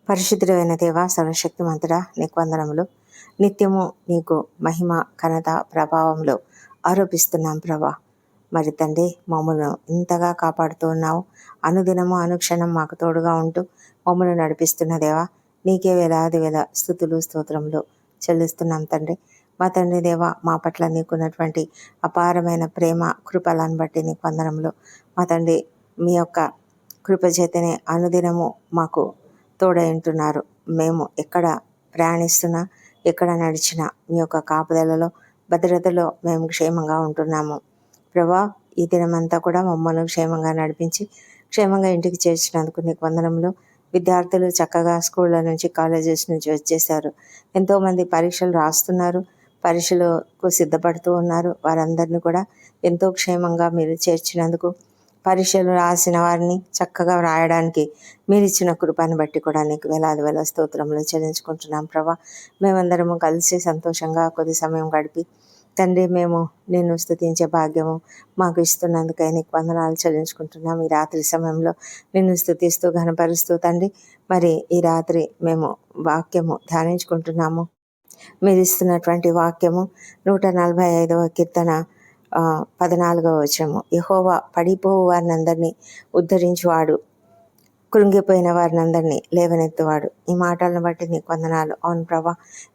పరిశుద్ధుడైన దేవ, సర్వశక్తిమంతుడా, నీకు వందనములు. నిత్యము నీకు మహిమ, ఘనత, ప్రభావంలో ఆరోపిస్తున్నాం ప్రభా. మరి తండ్రి, మమ్మల్ని ఇంతగా కాపాడుతూ ఉన్నావు. అనుదినము అనుక్షణం మాకు తోడుగా ఉంటూ మమ్మల్ని నడిపిస్తున్న దేవా, నీకే వేలాది వేల స్తుతులు స్తోత్రములు చెల్లిస్తున్నాం తండ్రి. మా తండ్రి దేవ, మా పట్ల నీకున్నటువంటి అపారమైన ప్రేమ, కృపలను బట్టి నీకు వందనములు. మా తండ్రి, మీ యొక్క కృపచేతనే అనుదినము మాకు తోడైంటున్నారు. మేము ఎక్కడ ప్రయాణిస్తున్నా, ఎక్కడ నడిచినా మీ యొక్క కాపుదలలో, భద్రతలో మేము క్షేమంగా ఉంటున్నాము ప్రభా. ఈ దినమంతా కూడా మమ్మల్ని క్షేమంగా నడిపించి క్షేమంగా ఇంటికి చేర్చినందుకు నీకు వందనములు. విద్యార్థులు చక్కగా స్కూళ్ళ నుంచి, కాలేజెస్ నుంచి వచ్చేసారు. ఎంతోమంది పరీక్షలు రాస్తున్నారు, పరీక్షలకు సిద్ధపడుతూ ఉన్నారు. వారందరినీ కూడా ఎంతో క్షేమంగా మీరు చేర్చినందుకు, పరీక్షలు రాసిన వారిని చక్కగా వ్రాయడానికి మీరు ఇచ్చిన కృపను బట్టి కూడా నీకు వేలాది వేల స్తోత్రములు చెల్లించుకుంటున్నాం ప్రభా. మేమందరము కలిసి సంతోషంగా కొద్ది సమయం గడిపి తండ్రి, మేము నిన్ను స్తుతించే భాగ్యము మాకు ఇస్తున్నందుకై నీకు వందనాలు చెల్లించుకుంటున్నాం. ఈ రాత్రి సమయంలో నిన్ను స్తుతిస్తూ ఘనపరుస్తూ తండ్రి, మరి ఈ రాత్రి మేము వాక్యము ధ్యానించుకుంటున్నాము. మీరు ఇస్తున్నటువంటి వాక్యము 145వ కీర్తన 14వ వచనము. యెహోవా పడిపోవు వారిని అందరినీ ఉద్ధరించువాడు, కృంగిపోయిన వారిని అందరినీ లేవనెత్తువాడు. ఈ మాటలను బట్టి నీకు వందనాలు. అవును ప్రభా,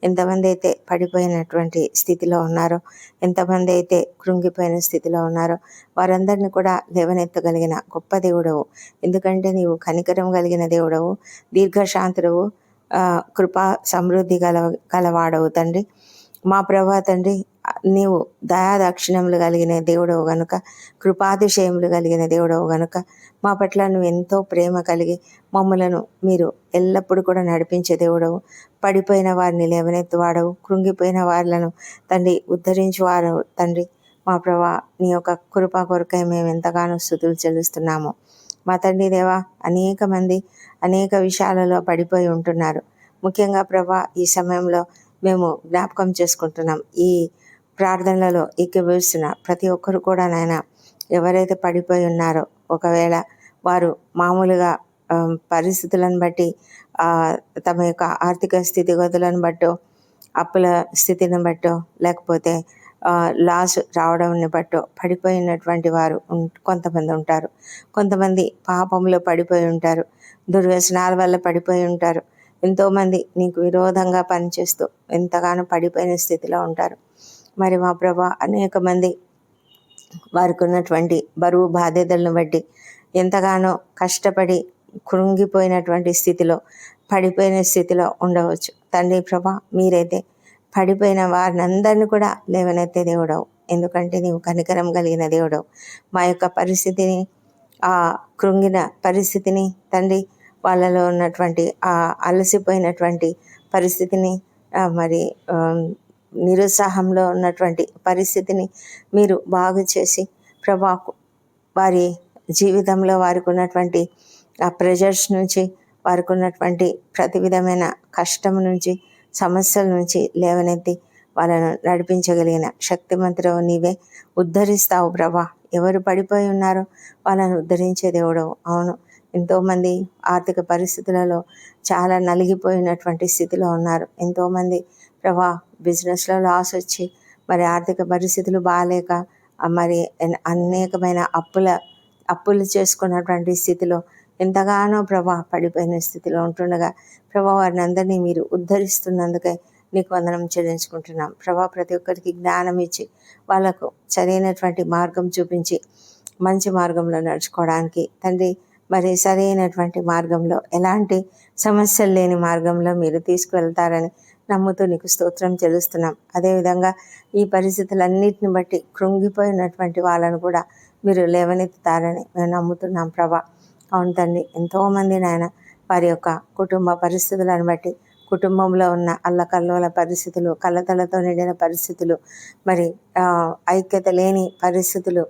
ఎంతమంది అయితే పడిపోయినటువంటి స్థితిలో ఉన్నారో, ఎంతమంది అయితే కృంగిపోయిన స్థితిలో ఉన్నారో వారందరినీ కూడా లేవనెత్తగలిగిన గొప్ప దేవుడవు. ఎందుకంటే నీవు కనికరం కలిగిన దేవుడవు, దీర్ఘశాంతుడవు, కృపా సమృద్ధి గలవాడవు తండ్రి. మా ప్రభా తండ్రి, నీవు దయాదాక్షిణ్యములు కలిగిన దేవుడవు గనుక, కృపాతిశయములు కలిగిన దేవుడవు గనుక మా పట్ల నువ్వు ఎంతో ప్రేమ కలిగి మమ్మలను మీరు ఎల్లప్పుడూ కూడా నడిపించే దేవుడవు. పడిపోయిన వారిని లేవనెత్తువాడవు, కృంగిపోయిన వారిలను తండ్రి ఉద్ధరించువారు తండ్రి. మా ప్రభా, నీ యొక్క కృప కొరకై మేము ఎంతగానో స్తుతులు చెల్లిస్తున్నాము. మా తండ్రి దేవా, అనేక మంది అనేక విషయాలలో పడిపోయి ఉంటున్నారు. ముఖ్యంగా ప్రభా, ఈ సమయంలో మేము జ్ఞాపకం చేసుకుంటున్నాం. ఈ ప్రార్థనలలో ఏకీభవిస్తున్న ప్రతి ఒక్కరు కూడా నాయన, ఎవరైతే పడిపోయి ఉన్నారో, ఒకవేళ వారు మామూలుగా పరిస్థితులను బట్టి, తమ యొక్క ఆర్థిక స్థితిగతులను బట్టో, అప్పుల స్థితిని బట్టో, లేకపోతే లాస్ రావడాన్ని బట్టో పడిపోయినటువంటి వారు కొంతమంది ఉంటారు. కొంతమంది పాపంలో పడిపోయి ఉంటారు, దుర్వ్యసనాల వల్ల పడిపోయి ఉంటారు. ఎంతోమంది నీకు విరోధంగా పనిచేస్తూ ఎంతగానో పడిపోయిన స్థితిలో ఉంటారు. మరి మా ప్రభా, అనేక మంది వారికి ఉన్నటువంటి బరువు బాధ్యతలను బట్టి ఎంతగానో కష్టపడి కృంగిపోయినటువంటి స్థితిలో, పడిపోయిన స్థితిలో ఉండవచ్చు. తండ్రి ప్రభా, మీరైతే పడిపోయిన వారిని అందరినీ కూడా లేవనెత్తే దేవుడవు. ఎందుకంటే నీవు కనికరం కలిగిన దేవుడవు. మా యొక్క పరిస్థితిని, ఆ కృంగిన పరిస్థితిని తండ్రి, వాళ్ళలో ఉన్నటువంటి ఆ అలసిపోయినటువంటి పరిస్థితిని, మరి నిరుత్సాహంలో ఉన్నటువంటి పరిస్థితిని మీరు బాగు చేసి ప్రభా, వారి జీవితంలో వారికి ఉన్నటువంటి ఆ ప్రెజర్స్ నుంచి, వారికి ఉన్నటువంటి ప్రతి విధమైన కష్టం నుంచి, సమస్యల నుంచి లేవనెత్తి వాళ్ళను నడిపించగలిగిన శక్తిమంతుడవు నీవే. ఉద్ధరిస్తావు ప్రభా. ఎవరు పడిపోయి ఉన్నారో వాళ్ళను ఉద్ధరించే దేవుడవు. అవును, ఎంతోమంది ఆర్థిక పరిస్థితులలో చాలా నలిగిపోయినటువంటి స్థితిలో ఉన్నారు. ఎంతోమంది ప్రభా, బిజినెస్లో లాస్ వచ్చి, మరి ఆర్థిక పరిస్థితులు బాగాలేక, మరి అనేకమైన అప్పులు చేసుకున్నటువంటి స్థితిలో ఎంతగానో ప్రభా పడిపోయిన స్థితిలో ఉంటుండగా ప్రభా, వారిని అందరినీ మీరు ఉద్ధరిస్తున్నందుకే నీకు వందనం చెల్లించుకుంటున్నాం ప్రభా. ప్రతి ఒక్కరికి జ్ఞానం ఇచ్చి వాళ్ళకు సరైనటువంటి మార్గం చూపించి మంచి మార్గంలో నడుచుకోవడానికి తండ్రి, మరి సరైనటువంటి మార్గంలో, ఎలాంటి సమస్యలు లేని మార్గంలో మీరు తీసుకువెళ్తారని నమ్ముతూ నీకు స్తోత్రం చెల్లిస్తున్నాం. అదేవిధంగా ఈ పరిస్థితులన్నిటిని బట్టి కృంగిపోయినటువంటి వాళ్ళను కూడా మీరు లేవనెత్తుతారని మేము నమ్ముతున్నాం ప్రభా. అవును తండ్రి, ఎంతోమంది నాయన వారి యొక్క కుటుంబ పరిస్థితులను బట్టి, కుటుంబంలో ఉన్న అల్లకల్లోల పరిస్థితులు, కలతలతో నిండిన పరిస్థితులు, మరి ఐక్యత లేని పరిస్థితులు,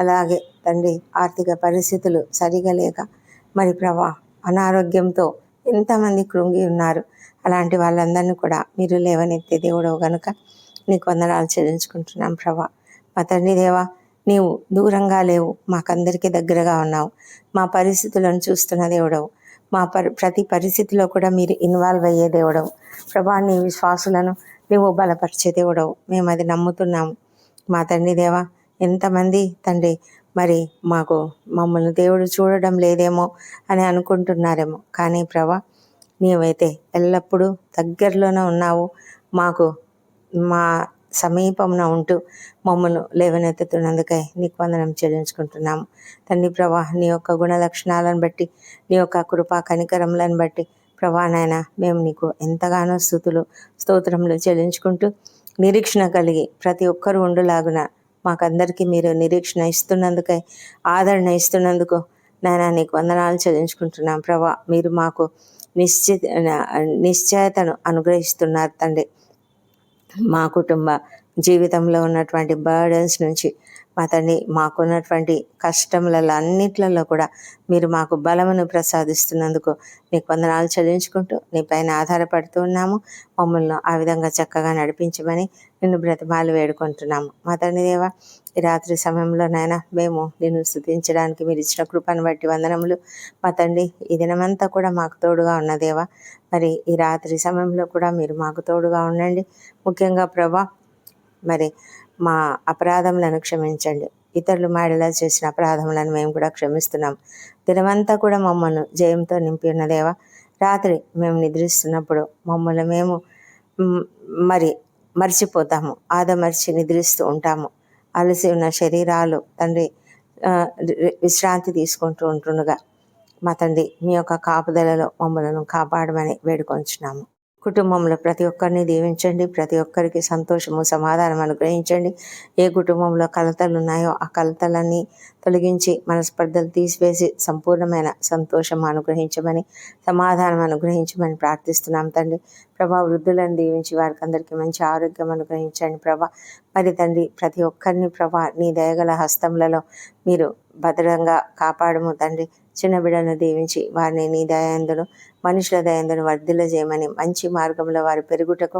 అలాగే తండ్రి ఆర్థిక పరిస్థితులు సరిగా లేక, మరి ప్రభా అనారోగ్యంతో ఎంతమంది కృంగి ఉన్నారు. అలాంటి వాళ్ళందరినీ కూడా మీరు లేవనెత్తే దేవుడవు కనుక నీకు వందనాలు చెల్లించుకుంటున్నాం ప్రభా. మా తండ్రి దేవా, నీవు దూరంగా లేవు, మాకందరికీ దగ్గరగా ఉన్నావు. మా పరిస్థితులను చూస్తున్న దేవుడవు, మా ప్రతి పరిస్థితిలో కూడా మీరు ఇన్వాల్వ్ అయ్యే దేవుడవు ప్రభా. నీ విశ్వాసులను నువ్వు బలపరిచే దేవుడవు, మేము అది నమ్ముతున్నాము. మా తండ్రి దేవా, ఎంతమంది తండ్రి మరి మమ్మల్ని దేవుడు చూడడం లేదేమో అని అనుకుంటున్నారేమో, కానీ ప్రభా నీవైతే ఎల్లప్పుడూ దగ్గరలోనే ఉన్నావు. మాకు మా సమీపంలో ఉంటూ మమ్మల్ని లేవనెత్తుతున్నందుకై నీకు వందనం చెల్లించుకుంటున్నాము తండ్రి ప్రభా. నీ యొక్క గుణ లక్షణాలను బట్టి, నీ యొక్క కృపా కనికరములను బట్టి ప్రభా నాయన మేము నీకు ఎంతగానో స్తోత్రములు చెల్లించుకుంటూ, నిరీక్షణ కలిగి ప్రతి ఒక్కరు ఉండులాగున మాకందరికీ మీరు నిరీక్షణ ఇస్తున్నందుకై, ఆదరణ ఇస్తున్నందుకు నాయన నీకు వందనాలు చెల్లించుకుంటున్నాం ప్రభా. మీరు మాకు నిశ్చయతను అనుగ్రహిస్తున్నారు తండ్రి. మా కుటుంబ జీవితంలో ఉన్నటువంటి బర్డన్స్ నుంచి మా తండ్రి, మాకున్నటువంటి కష్టములలో అన్నిట్లలో కూడా మీరు మాకు బలమును ప్రసాదిస్తున్నందుకు నీకు వందనాలు చెల్లించుకుంటూ నీ పైన ఆధారపడుతూ ఉన్నాము. మమ్మల్ని ఆ విధంగా చక్కగా నడిపించమని నిన్ను బ్రతిమాలు వేడుకుంటున్నాము. మా తండ్రి దేవా, ఈ రాత్రి సమయంలో నాయన మేము నిన్ను స్తుతించడానికి మీరు ఇచ్చిన కృపను బట్టి వందనములు. మా తండ్రి, ఈ దినమంతా కూడా మాకు తోడుగా ఉన్న దేవా, మరి ఈ రాత్రి సమయంలో కూడా మీరు మాకు తోడుగా ఉండండి. ముఖ్యంగా ప్రభా, మరి మా అపరాధములను క్షమించండి. ఇతరులు మాడలా చేసిన అపరాధములను మేము కూడా క్షమిస్తున్నాం. దినమంతా కూడా మమ్మల్ని జయంతో నింపి ఉన్న దేవా, రాత్రి మేము నిద్రిస్తున్నప్పుడు మమ్మల్ని మేము మర్చిపోతాము, ఆదమర్చి నిద్రిస్తూ ఉంటాము. అలసి ఉన్న శరీరాలు తండ్రి విశ్రాంతి తీసుకుంటూ ఉంటుండగా మా తండ్రి మీ యొక్క కాపుదలలో మమ్మలను కాపాడమని వేడుకొంచున్నాము. కుటుంబంలో ప్రతి ఒక్కరిని దీవించండి. ప్రతి ఒక్కరికి సంతోషము, సమాధానం అనుగ్రహించండి. ఏ కుటుంబంలో కలతలు ఉన్నాయో ఆ కలతలన్నీ తొలగించి, మనస్పర్ధలు తీసివేసి సంపూర్ణమైన సంతోషం అనుగ్రహించమని, సమాధానం అనుగ్రహించమని ప్రార్థిస్తున్నాం తండ్రి ప్రభా. వృద్ధులను దీవించి వారికి అందరికీ మంచి ఆరోగ్యం అనుగ్రహించండి ప్రభా. మరి తండ్రి, ప్రతి ఒక్కరిని ప్రభా నీ దయగల హస్తములలో మీరు భద్రంగా కాపాడము తండ్రి. చిన్న బిడ్డలను దీవించి వారిని నీ దయందును, మనుషుల దయందును వర్ధిల్ల చేయమని, మంచి మార్గంలో వారు పెరుగుటకు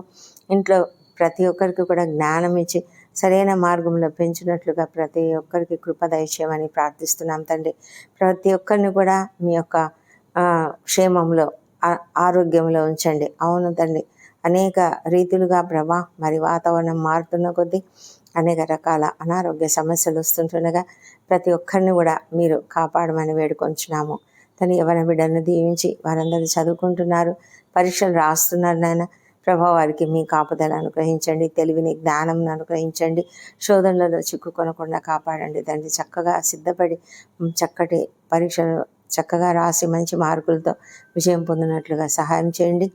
ఇంట్లో ప్రతి ఒక్కరికి కూడా జ్ఞానం ఇచ్చి సరైన మార్గంలో పెంచినట్లుగా ప్రతి ఒక్కరికి కృప దయచేయమని ప్రార్థిస్తున్నాం తండ్రి. ప్రతి ఒక్కరిని కూడా మీ యొక్క క్షేమంలో, ఆరోగ్యంలో ఉంచండి. అవును తండ్రి, అనేక రీతులుగా ప్రభా మరి వాతావరణం మారుతున్న కొద్దీ అనేక రకాల అనారోగ్య సమస్యలు వస్తుంటుండగా ప్రతి ఒక్కరిని కూడా మీరు కాపాడమని వేడుకొంచున్నాము. తను ఎవరి బిడ్డలను దీవించి వారందరూ చదువుకుంటున్నారు, పరీక్షలు రాస్తున్నారు నాయన ప్రభా. వారికి మీ కాపుదల అనుగ్రహించండి, తెలివిని జ్ఞానం అనుగ్రహించండి, శోధనలలో చిక్కుకొనకుండా కాపాడండి తండ్రి. చక్కగా సిద్ధపడి చక్కటి పరీక్షలు చక్కగా రాసి మంచి మార్కులతో విజయం పొందినట్లుగా సహాయం చేయండి.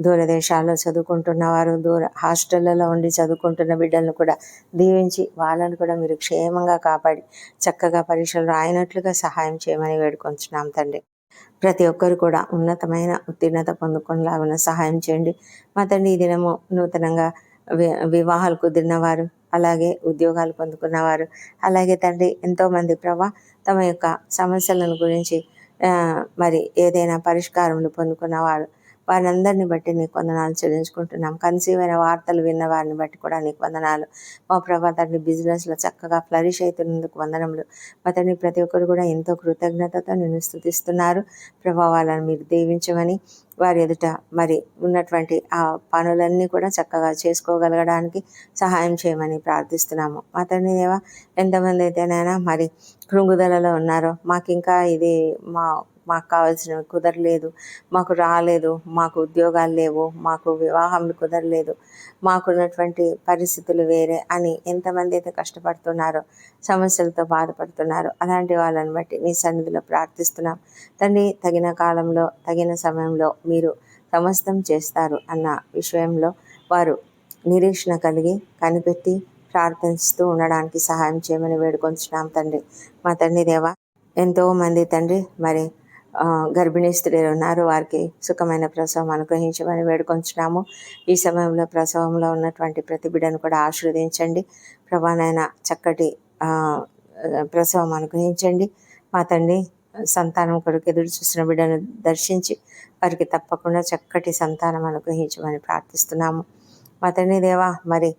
దూరదేశాల్లో చదువుకుంటున్న వారు, హాస్టళ్లలో ఉండి చదువుకుంటున్న బిడ్డలను కూడా దీవించి వాళ్ళను కూడా మీరు క్షేమంగా కాపాడి చక్కగా పరీక్షలు రాయనట్లుగా సహాయం చేయమని వేడుకొంచున్నాం తండ్రి. ప్రతి ఒక్కరు కూడా ఉన్నతమైన ఉత్తీర్ణత పొందుకునేలాగా సహాయం చేయండి మా తండ్రి. ఈ దినము నూతనంగా వివాహాలు కుదిరినవారు, అలాగే ఉద్యోగాలు పొందుకున్నవారు, అలాగే తండ్రి ఎంతోమంది ప్రభా తమ యొక్క సమస్యలను గురించి మరి ఏదైనా పరిష్కారములు పొందుకున్నవారు, వారందరిని బట్టి నీకు వందనాలు చెల్లించుకుంటున్నాం. కన్సీవ్ అయిన వార్తలు విన్న వారిని బట్టి కూడా నీకు వందనాలు. మా ప్రభా తండ్రి, బిజినెస్లో చక్కగా ఫ్లరిష్ అవుతున్నందుకు వందనములు. మా తండ్రి, ప్రతి ఒక్కరు కూడా ఎంతో కృతజ్ఞతతో నిన్ను స్తుతిస్తున్నారు ప్రభా. వాళ్ళని మీరు దీవించమని, వారి ఎదుట మరి ఉన్నటువంటి ఆ పనులన్నీ కూడా చక్కగా చేసుకోగలగడానికి సహాయం చేయమని ప్రార్థిస్తున్నాము. మా తండ్రి దేవా, ఎంతమంది అయితేనైనా మరి కృంగుదలలో ఉన్నారో, మాకు ఇంకా ఇది మాకు కావాల్సినవి కుదరలేదు, మాకు రాలేదు, మాకు ఉద్యోగాలు లేవు, మాకు వివాహంలు కుదరలేదు, మాకున్నటువంటి పరిస్థితులు వేరే అని ఎంతమంది అయితే కష్టపడుతున్నారో, సమస్యలతో బాధపడుతున్నారో, అలాంటి వాళ్ళని బట్టి నీ సన్నిధిలో ప్రార్థిస్తున్నాం తండ్రి. తగిన కాలంలో, తగిన సమయంలో మీరు సమస్తం చేస్తారు అన్న విషయంలో వారు నిరీక్షణ కలిగి కనిపెట్టి ప్రార్థిస్తూ ఉండడానికి సహాయం చేయమని వేడుకొంచున్నాం తండ్రి. మా తండ్రి దేవా, ఎంతోమంది తండ్రి మరి గర్భిణీ స్త్రీలు ఉన్నారు, వారికి సుఖమైన ప్రసవం అనుగ్రహించమని వేడుకొంచున్నాము. ఈ సమయంలో ప్రసవంలో ఉన్నటువంటి ప్రతి బిడ్డను కూడా ఆశీర్వదించండి ప్రభానైనా, చక్కటి ప్రసవం అనుగ్రహించండి మా తండ్రి. సంతానం కొరకు ఎదురు చూసిన బిడ్డను దర్శించి వారికి తప్పకుండా చక్కటి సంతానం అనుగ్రహించమని ప్రార్థిస్తున్నాము మా తండ్రి దేవా. మరి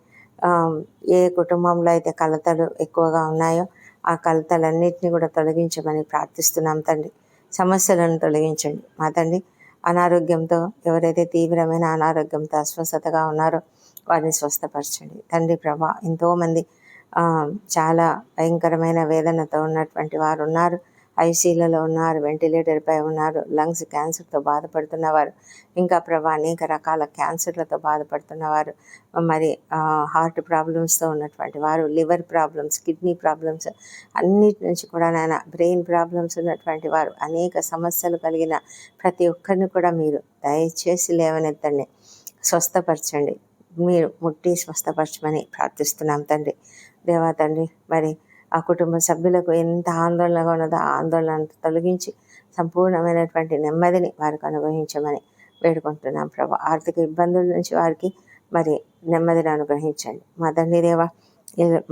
ఏ కుటుంబంలో అయితే కలతలు ఎక్కువగా ఉన్నాయో ఆ కలతలన్నింటినీ కూడా తొలగించమని ప్రార్థిస్తున్నాం తండ్రి. సమస్యలను తొలగించండి మా తండ్రి. అనారోగ్యంతో ఎవరైతే తీవ్రమైన అనారోగ్యంతో అస్వస్థతగా ఉన్నారో వారిని స్వస్థపరచండి తండ్రి. ప్రభా ఎంతోమంది చాలా భయంకరమైన వేదనతో ఉన్నటువంటి వారు ఉన్నారు, ఐసీలలో ఉన్నారు, వెంటిలేటర్పై ఉన్నారు, లంగ్స్ క్యాన్సర్తో బాధపడుతున్నవారు, ఇంకా ప్రభా అనేక రకాల క్యాన్సర్లతో బాధపడుతున్నవారు, మరి హార్ట్ ప్రాబ్లమ్స్తో ఉన్నటువంటి వారు, లివర్ ప్రాబ్లమ్స్, కిడ్నీ ప్రాబ్లమ్స్, అన్నిటి నుంచి కూడా నాయన బ్రెయిన్ ప్రాబ్లమ్స్ ఉన్నటువంటి వారు, అనేక సమస్యలు కలిగిన ప్రతి ఒక్కరిని కూడా మీరు దయచేసి లేవనెత్తండి, స్వస్థపరచండి, మీరు ముట్టి స్వస్థపరచమని ప్రార్థిస్తున్నాం తండ్రి. దేవా తండ్రి, మరి ఆ కుటుంబ సభ్యులకు ఎంత ఆందోళనగా ఉన్నదో ఆ ఆందోళనను తొలగించి సంపూర్ణమైనటువంటి నెమ్మదిని వారికి అనుగ్రహించమని వేడుకుంటున్నాం ప్రభా. ఆర్థిక ఇబ్బందుల నుంచి వారికి మరి నెమ్మదిని అనుగ్రహించండి మా తండ్రి దేవా.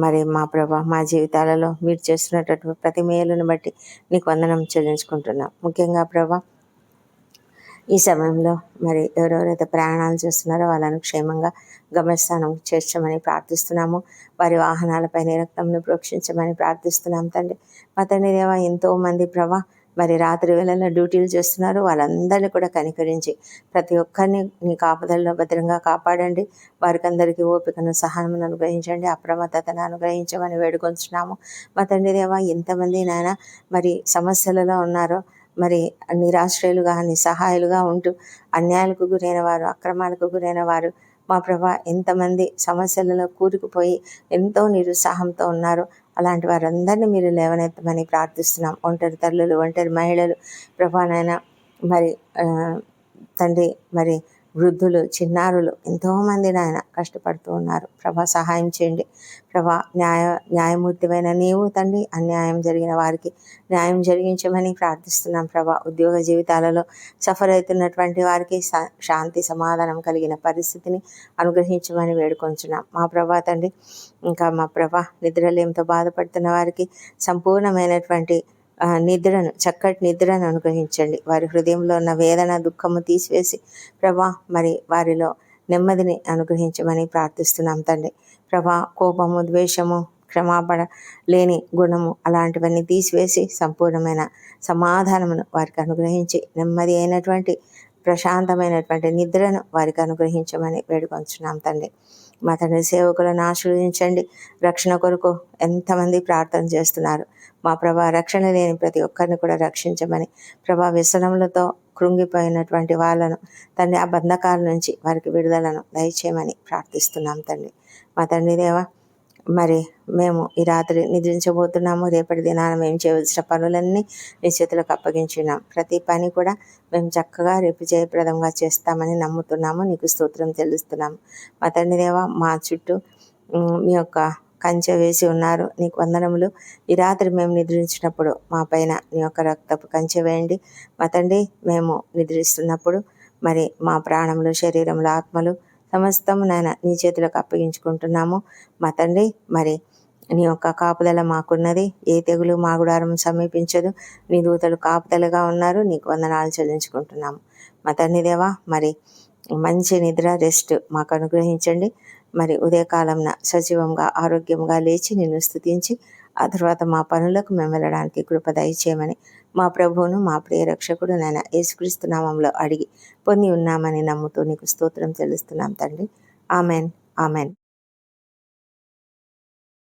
మరి మా ప్రభా మా జీవితాలలో మీరు చేస్తున్నటువంటి ప్రతి మేలును బట్టి నీకు వందనం చెల్లించుకుంటున్నాం. ముఖ్యంగా ప్రభా ఈ సమయంలో మరి ఎవరెవరైతే ప్రయాణాలు చేస్తున్నారో వాళ్ళను క్షేమంగా గమ్యస్థానం చేర్చమని ప్రార్థిస్తున్నాము. వారి వాహనాలపై రక్తంను ప్రోక్షించమని ప్రార్థిస్తున్నాం తండ్రి. మా తండ్రి దేవా ఎంతోమంది ప్రభా మరి రాత్రి వేళల్లో డ్యూటీలు చేస్తున్నారు, వాళ్ళందరినీ కూడా కనికరించి ప్రతి ఒక్కరిని నీ కాపుదల్లో భద్రంగా కాపాడండి. వారికి అందరికీ ఓపికను సహనమును అనుగ్రహించండి, అప్రమత్తతను అనుగ్రహించమని వేడుకొంచున్నాము. మా తండ్రి దేవా ఎంతమంది నాయన మరి సమస్యలలో ఉన్నారో, మరి నిరాశ్రయులుగా నిస్సహాయులుగా ఉంటూ అన్యాయాలకు గురైన వారు, అక్రమాలకు గురైన వారు మా ప్రభా ఎంతమంది సమస్యలలో కూరుకుపోయి ఎంతో నిరుత్సాహంతో ఉన్నారు, అలాంటి వారందరినీ మీరు లేవనెత్తమని ప్రార్థిస్తున్నాం. ఒంటరి తల్లులు, ఒంటరి మహిళలు ప్రభానైనా మరి తండ్రి, మరి వృద్ధులు, చిన్నారులు ఎంతోమంది నాయన కష్టపడుతూ ఉన్నారు. ప్రభా సహాయం చేయండి ప్రభా. న్యాయమూర్తివైన నీవు తండ్రి అన్యాయం జరిగిన వారికి న్యాయం జరిగించమని ప్రార్థిస్తున్నాం ప్రభా. ఉద్యోగ జీవితాలలో సఫర్ అవుతున్నటువంటి వారికి శాంతి సమాధానం కలిగిన పరిస్థితిని అనుగ్రహించమని వేడుకొంచున్నాం మా ప్రభా తండ్రి. ఇంకా మా ప్రభా నిద్రలేమితో బాధపడుతున్న వారికి సంపూర్ణమైనటువంటి నిద్రను, చక్కటి నిద్రను అనుగ్రహించండి. వారి హృదయంలో ఉన్న వేదన, దుఃఖము తీసివేసి ప్రభా మరి వారిలో నెమ్మదిని అనుగ్రహించమని ప్రార్థిస్తున్నాం తండ్రి. ప్రభా కోపము, ద్వేషము, క్షమాపణ లేని గుణము అలాంటివన్నీ తీసివేసి సంపూర్ణమైన సమాధానమును వారికి అనుగ్రహించి నెమ్మది అయినటువంటి ప్రశాంతమైనటువంటి నిద్రను వారికి అనుగ్రహించమని వేడుకొంచున్నాం తండ్రి. మా తండ్రి సేవకులను ఆశీర్వదించండి. రక్షణ కొరకు ఎంతమంది ప్రార్థన చేస్తున్నారు మా ప్రభా. రక్షణ లేని ప్రతి ఒక్కరిని కూడా రక్షించమని ప్రభా. వ్యసనములతో కృంగిపోయినటువంటి వాళ్ళను తండ్రి ఆ బంధకాల నుంచి వారికి విడుదలను దయచేయమని ప్రార్థిస్తున్నాం తండ్రి. మా తండ్రి దేవా మరి మేము ఈ రాత్రి నిద్రించబోతున్నాము. రేపటి దినాన మేము చేయవలసిన పనులన్నీ నీ చేతులకు అప్పగించున్నాం. ప్రతి పని కూడా మేము చక్కగా రేపు జయప్రదంగా చేస్తామని నమ్ముతున్నాము. నీకు స్తోత్రం చెల్లిస్తున్నాము. మా తండ్రి దేవా మా చుట్టూ మీ యొక్క కంచె వేసి ఉన్నారు, నీకు వందనములు. ఈ రాత్రి మేము నిద్రించినప్పుడు మా పైన నీ యొక్క రక్తపు కంచె వేయండి మా తండ్రి. మేము నిద్రిస్తున్నప్పుడు మరి మా ప్రాణములు, శరీరములు, ఆత్మలు సమస్తము నాయన నీ చేతులకు అప్పగించుకుంటున్నాము మా తండ్రి. మరి నీ యొక్క కాపుదల మాకున్నది, ఏ తెగులు మా గుడారం సమీపించదు. నీ దూతలు కాపుదలగా ఉన్నారు, నీకు వందనాలు చెల్లించుకుంటున్నాము మా తండ్రి దేవా. మరి మంచి నిద్ర, రెస్ట్ మాకు అనుగ్రహించండి. మరి ఉదయకాలంన సజీవంగా ఆరోగ్యంగా లేచి నిన్ను స్తుతించి ఆ తర్వాత మా పనులకు మేము వెళ్ళడానికి కృప దయచేయమని మా ప్రభువును మా ప్రియ రక్షకుడు నాయన యేసుక్రీస్తు నామంలో అడిగి పొంది ఉన్నామని నమ్ముతూ నీకు స్తోత్రం చెల్లిస్తున్నాం తండ్రి. Amen, amen.